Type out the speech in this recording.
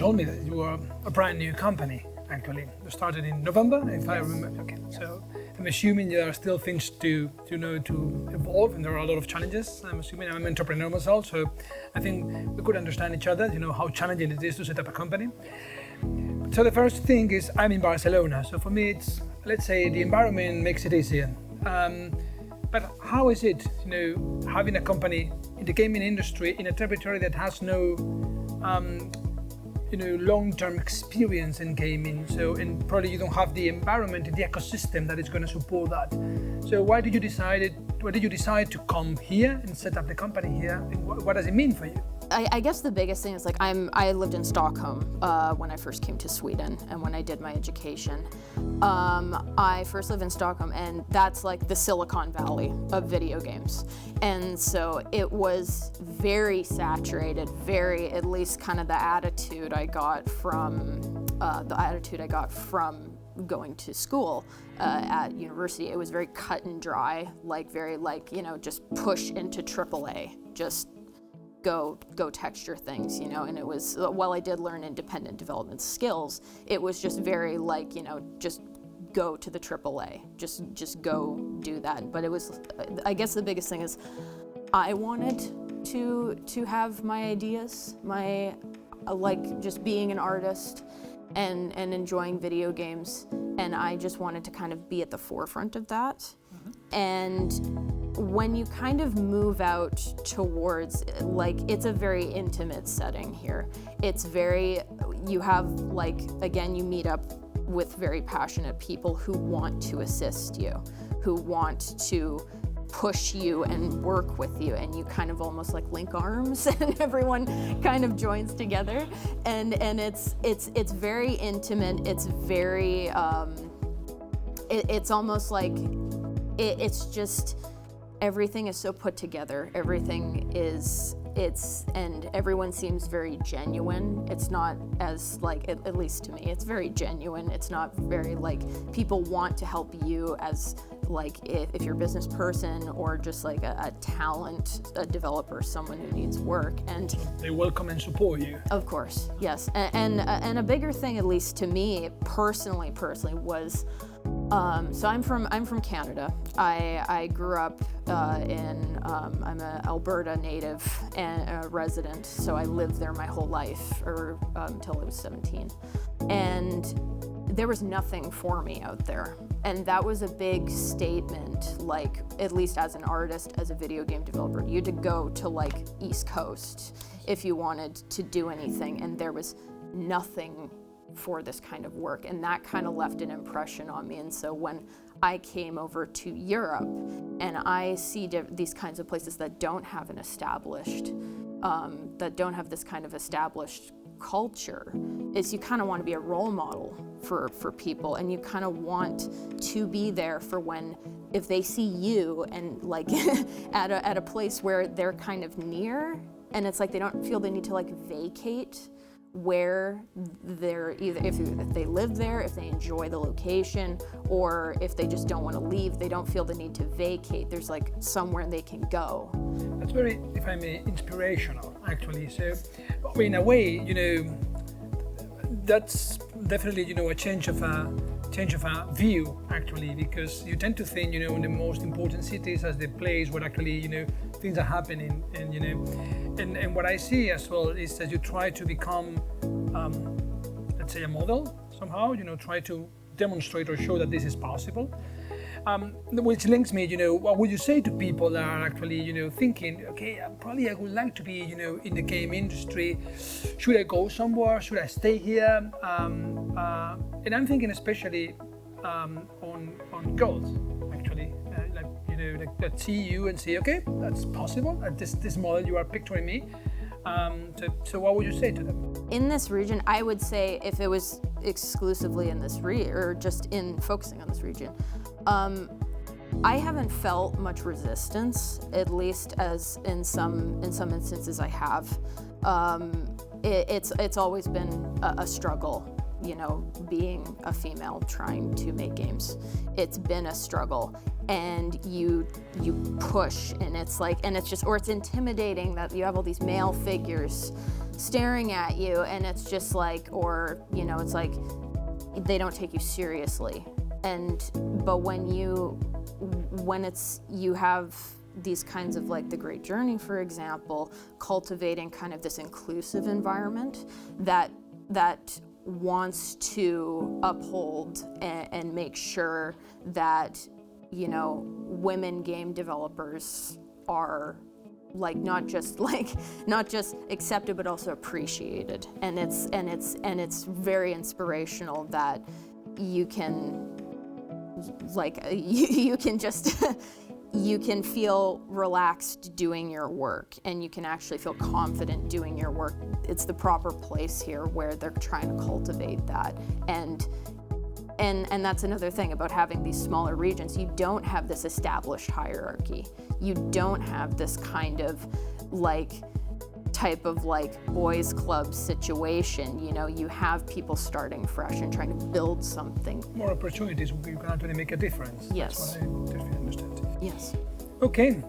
told me that you were a brand new company, actually. You started in November, if I remember. Okay, so I'm assuming there are still things to evolve, and there are a lot of challenges. I'm assuming I'm an entrepreneur myself, so I think we could understand each other, how challenging it is to set up a company. So the first thing is I'm in Barcelona, so for me it's, let's say, the environment makes it easier. But how is it, having a company in the gaming industry in a territory that has no, long-term experience in gaming? So, and probably you don't have the environment and the ecosystem that is going to support that. So, why did you decide to come here and set up the company here? And what does it mean for you? I guess the biggest thing is I lived in Stockholm when I first came to Sweden and when I did my education. I first lived in Stockholm, and that's like the Silicon Valley of video games. And so it was very saturated, at least kind of the attitude I got from going to school at university. It was very cut and dry, just push into AAA, just go texture things, and it was, while I did learn independent development skills, it was just very just go to the AAA, just go do that. But it was, I guess the biggest thing is I wanted to have my ideas, just being an artist and enjoying video games, and I just wanted to kind of be at the forefront of that. Mm-hmm. And when you kind of move out towards, it's a very intimate setting here. It's you meet up with very passionate people who want to assist you, who want to push you and work with you, and you kind of almost link arms and everyone kind of joins together. And it's very intimate. It's very, it's almost like, it's just, everything is so put together. And everyone seems very genuine. It's not as at least to me, it's very genuine. It's not very people want to help you as if you're a business person or just a developer, someone who needs work. And they welcome and support you. Of course, yes. And a bigger thing, at least to me personally was, so I'm from Canada. I grew up I'm an Alberta native and a resident, so I lived there my whole life, or until I was 17. And there was nothing for me out there. And that was a big statement, at least as an artist, as a video game developer. You had to go to East Coast if you wanted to do anything, and there was nothing for this kind of work, and that kind of left an impression on me. And so when I came over to Europe and I see these kinds of places that don't have an established, that don't have this kind of established culture, is you kind of want to be a role model for people, and you kind of want to be there for if they see you and at a place where they're kind of near, and it's they don't feel they need to vacate where they're either, if they live there, if they enjoy the location, or if they just don't want to leave, they don't feel the need to vacate. There's somewhere they can go. That's very, if I may, inspirational, actually. So in a way, that's definitely, a change of a view, actually, because you tend to think, in the most important cities as the place where actually, things are happening, and what I see as well is that you try to become, let's say, a model somehow, try to demonstrate or show that this is possible. Which links me, what would you say to people that are actually, thinking, okay, probably I would like to be, in the game industry. Should I go somewhere? Should I stay here? And I'm thinking especially on girls, actually, that see you and say, okay, that's possible. At this model you are picturing me. So what would you say to them? In this region, I would say, if it was exclusively in this or just in focusing on this region, I haven't felt much resistance, at least as in some instances I have. It's always been a struggle you know, being a female trying to make games. It's been a struggle, and you push, and it's like, and it's just, or it's intimidating that you have all these male figures staring at you, and it's just like, or, you know, it's like they don't take you seriously. But when you have these kinds of, like the Great Journey, for example, cultivating kind of this inclusive environment that wants to uphold and make sure that, you know, women game developers are not just accepted, but also appreciated. And it's very inspirational that you can, like, you can just you can feel relaxed doing your work, and you can actually feel confident doing your work. It's the proper place here where they're trying to cultivate that. And that's another thing about having these smaller regions. You don't have this established hierarchy. You don't have this kind of type of boys club situation. You know, you have people starting fresh and trying to build something. More opportunities, you can actually make a difference. Yes. That's what I definitely understand. Yes. Okay,